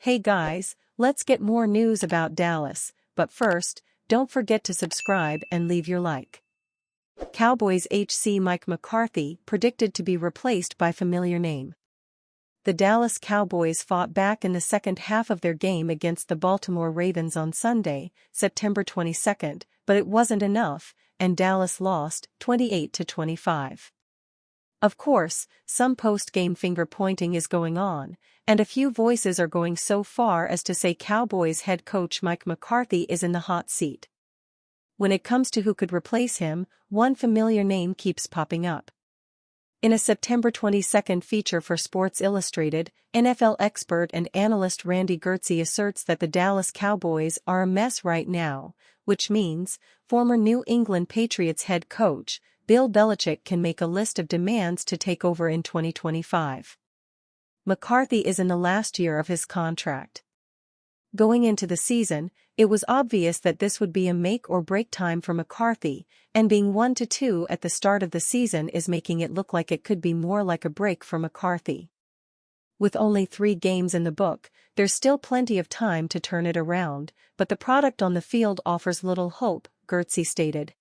Hey guys, let's get more news about Dallas, but first, don't forget to subscribe and leave your like. Cowboys HC Mike McCarthy predicted to be replaced by familiar name. The Dallas Cowboys fought back in the second half of their game against the Baltimore Ravens on Sunday, September 22, but it wasn't enough, and Dallas lost 28-25. Of course, some post-game finger-pointing is going on, and a few voices are going so far as to say Cowboys head coach Mike McCarthy is in the hot seat. When it comes to who could replace him, one familiar name keeps popping up. In a September 22 feature for Sports Illustrated, NFL expert and analyst Randy Gertze asserts that the Dallas Cowboys are a mess right now, which means former New England Patriots head coach Bill Belichick can make a list of demands to take over in 2025. McCarthy is in the last year of his contract. Going into the season, it was obvious that this would be a make-or-break time for McCarthy, and being 1-2 at the start of the season is making it look like it could be more like a break for McCarthy. With only 3 games in the book, there's still plenty of time to turn it around, but the product on the field offers little hope, Gertze stated.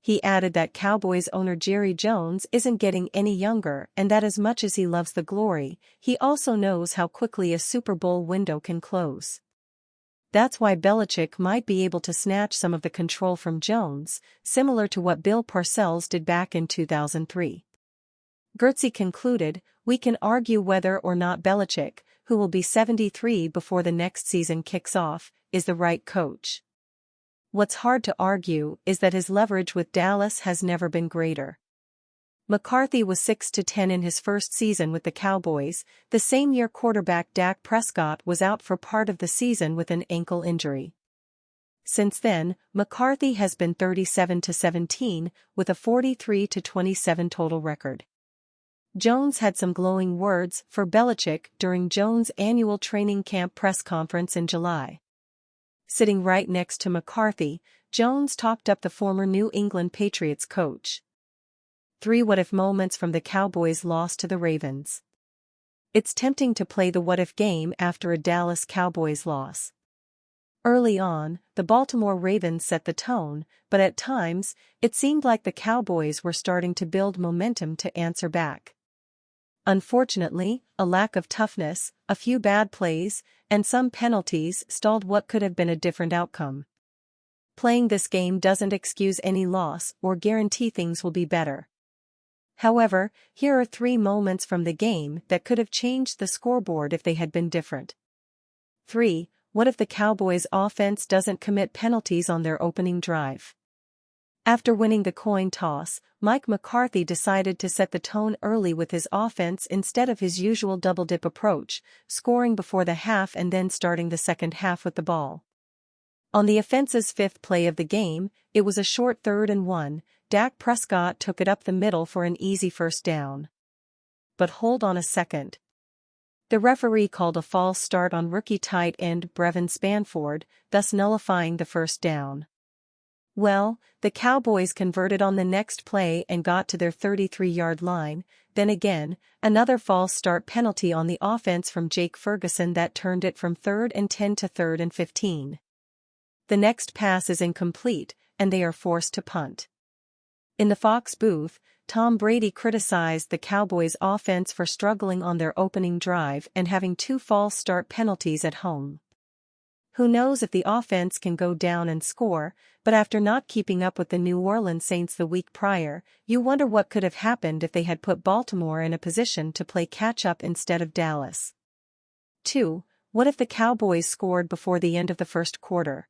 He added that Cowboys owner Jerry Jones isn't getting any younger and that as much as he loves the glory, he also knows how quickly a Super Bowl window can close. That's why Belichick might be able to snatch some of the control from Jones, similar to what Bill Parcells did back in 2003. Gertze concluded, "We can argue whether or not Belichick, who will be 73 before the next season kicks off, is the right coach. What's hard to argue is that his leverage with Dallas has never been greater." McCarthy was 6-10 in his first season with the Cowboys, the same year quarterback Dak Prescott was out for part of the season with an ankle injury. Since then, McCarthy has been 37-17, with a 43-27 total record. Jones had some glowing words for Belichick during Jones' annual training camp press conference in July. Sitting right next to McCarthy, Jones talked up the former New England Patriots coach. 3 what-if moments from the Cowboys' loss to the Ravens. It's tempting to play the what-if game after a Dallas Cowboys loss. Early on, the Baltimore Ravens set the tone, but at times, it seemed like the Cowboys were starting to build momentum to answer back. Unfortunately, a lack of toughness, a few bad plays, and some penalties stalled what could have been a different outcome. Playing this game doesn't excuse any loss or guarantee things will be better. However, here are 3 moments from the game that could have changed the scoreboard if they had been different. 3. What if the Cowboys' offense doesn't commit penalties on their opening drive? After winning the coin toss, Mike McCarthy decided to set the tone early with his offense instead of his usual double-dip approach, scoring before the half and then starting the second half with the ball. On the offense's 5th play of the game, it was a short 3rd and 1, Dak Prescott took it up the middle for an easy first down. But hold on a second. The referee called a false start on rookie tight end Brevin Spanford, thus nullifying the first down. Well, the Cowboys converted on the next play and got to their 33-yard line, then again, another false start penalty on the offense from Jake Ferguson that turned it from 3rd and 10 to 3rd and 15. The next pass is incomplete, and they are forced to punt. In the Fox booth, Tom Brady criticized the Cowboys' offense for struggling on their opening drive and having 2 false start penalties at home. Who knows if the offense can go down and score, but after not keeping up with the New Orleans Saints the week prior, you wonder what could have happened if they had put Baltimore in a position to play catch-up instead of Dallas. 2. What if the Cowboys scored before the end of the first quarter?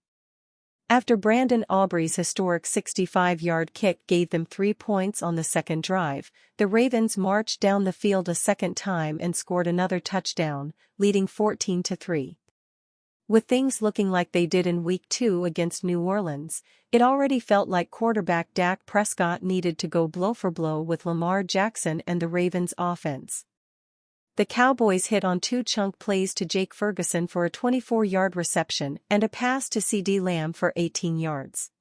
After Brandon Aubrey's historic 65-yard kick gave them 3 points on the second drive, the Ravens marched down the field a second time and scored another touchdown, leading 14-3. With things looking like they did in Week 2 against New Orleans, it already felt like quarterback Dak Prescott needed to go blow for blow with Lamar Jackson and the Ravens' offense. The Cowboys hit on 2 chunk plays to Jake Ferguson for a 24-yard reception and a pass to CeeDee Lamb for 18 yards.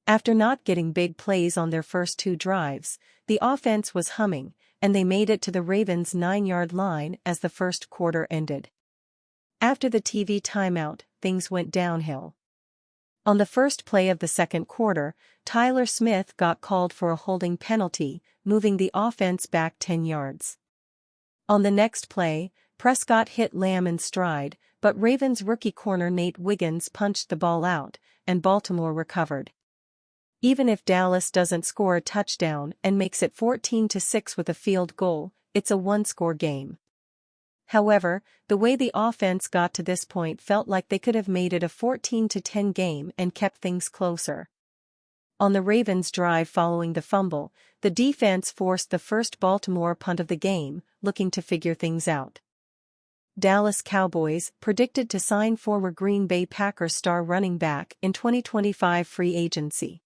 After not getting big plays on their first 2 drives, the offense was humming, and they made it to the Ravens' 9-yard line as the first quarter ended. After the TV timeout, things went downhill. On the first play of the second quarter, Tyler Smith got called for a holding penalty, moving the offense back 10 yards. On the next play, Prescott hit Lamb in stride, but Ravens rookie corner Nate Wiggins punched the ball out, and Baltimore recovered. Even if Dallas doesn't score a touchdown and makes it 14-6 with a field goal, it's a one-score game. However, the way the offense got to this point felt like they could have made it a 14-10 game and kept things closer. On the Ravens' drive following the fumble, the defense forced the first Baltimore punt of the game, looking to figure things out. Dallas Cowboys predicted to sign former Green Bay Packers star running back in 2025 free agency.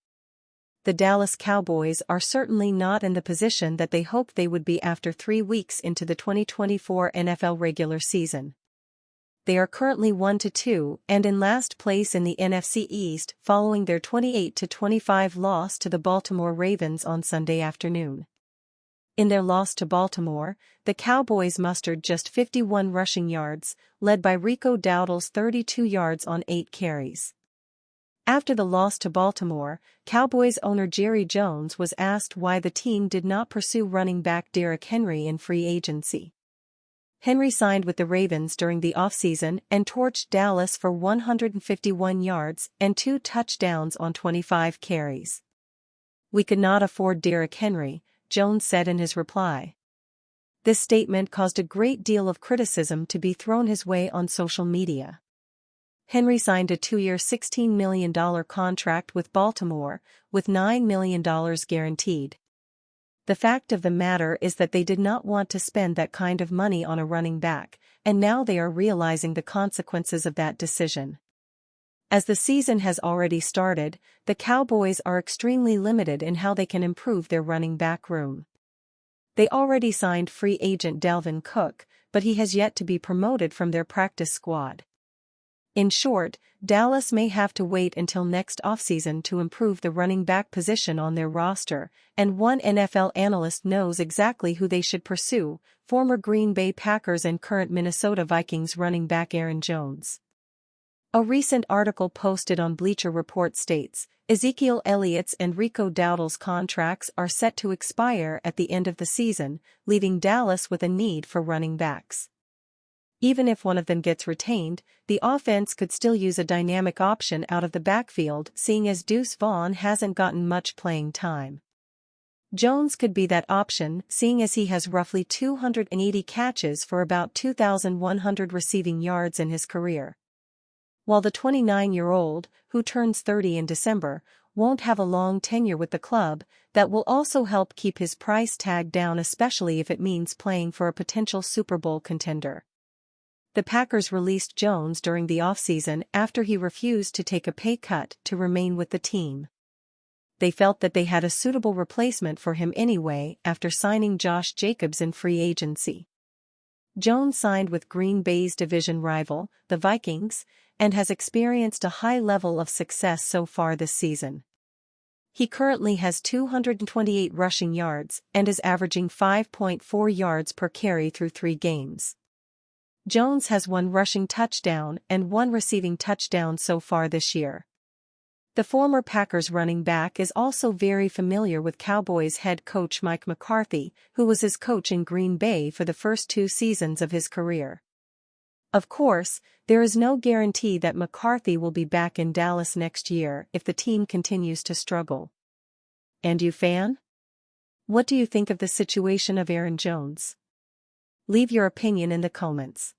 The Dallas Cowboys are certainly not in the position that they hoped they would be after 3 weeks into the 2024 NFL regular season. They are currently 1-2 and in last place in the NFC East following their 28-25 loss to the Baltimore Ravens on Sunday afternoon. In their loss to Baltimore, the Cowboys mustered just 51 rushing yards, led by Rico Dowdle's 32 yards on 8 carries. After the loss to Baltimore, Cowboys owner Jerry Jones was asked why the team did not pursue running back Derrick Henry in free agency. Henry signed with the Ravens during the offseason and torched Dallas for 151 yards and 2 touchdowns on 25 carries. "We could not afford Derrick Henry," Jones said in his reply. This statement caused a great deal of criticism to be thrown his way on social media. Henry signed a 2-year $16 million contract with Baltimore, with $9 million guaranteed. The fact of the matter is that they did not want to spend that kind of money on a running back, and now they are realizing the consequences of that decision. As the season has already started, the Cowboys are extremely limited in how they can improve their running back room. They already signed free agent Dalvin Cook, but he has yet to be promoted from their practice squad. In short, Dallas may have to wait until next offseason to improve the running back position on their roster, and one NFL analyst knows exactly who they should pursue: former Green Bay Packers and current Minnesota Vikings running back Aaron Jones. A recent article posted on Bleacher Report states, Ezekiel Elliott's and Rico Dowdle's contracts are set to expire at the end of the season, leaving Dallas with a need for running backs. Even if one of them gets retained, the offense could still use a dynamic option out of the backfield, seeing as Deuce Vaughn hasn't gotten much playing time. Jones could be that option, seeing as he has roughly 280 catches for about 2,100 receiving yards in his career. While the 29-year-old, who turns 30 in December, won't have a long tenure with the club, that will also help keep his price tag down, especially if it means playing for a potential Super Bowl contender. The Packers released Jones during the offseason after he refused to take a pay cut to remain with the team. They felt that they had a suitable replacement for him anyway after signing Josh Jacobs in free agency. Jones signed with Green Bay's division rival, the Vikings, and has experienced a high level of success so far this season. He currently has 228 rushing yards and is averaging 5.4 yards per carry through 3 games. Jones has 1 rushing touchdown and 1 receiving touchdown so far this year. The former Packers running back is also very familiar with Cowboys head coach Mike McCarthy, who was his coach in Green Bay for the first 2 seasons of his career. Of course, there is no guarantee that McCarthy will be back in Dallas next year if the team continues to struggle. And you, fan? What do you think of the situation of Aaron Jones? Leave your opinion in the comments.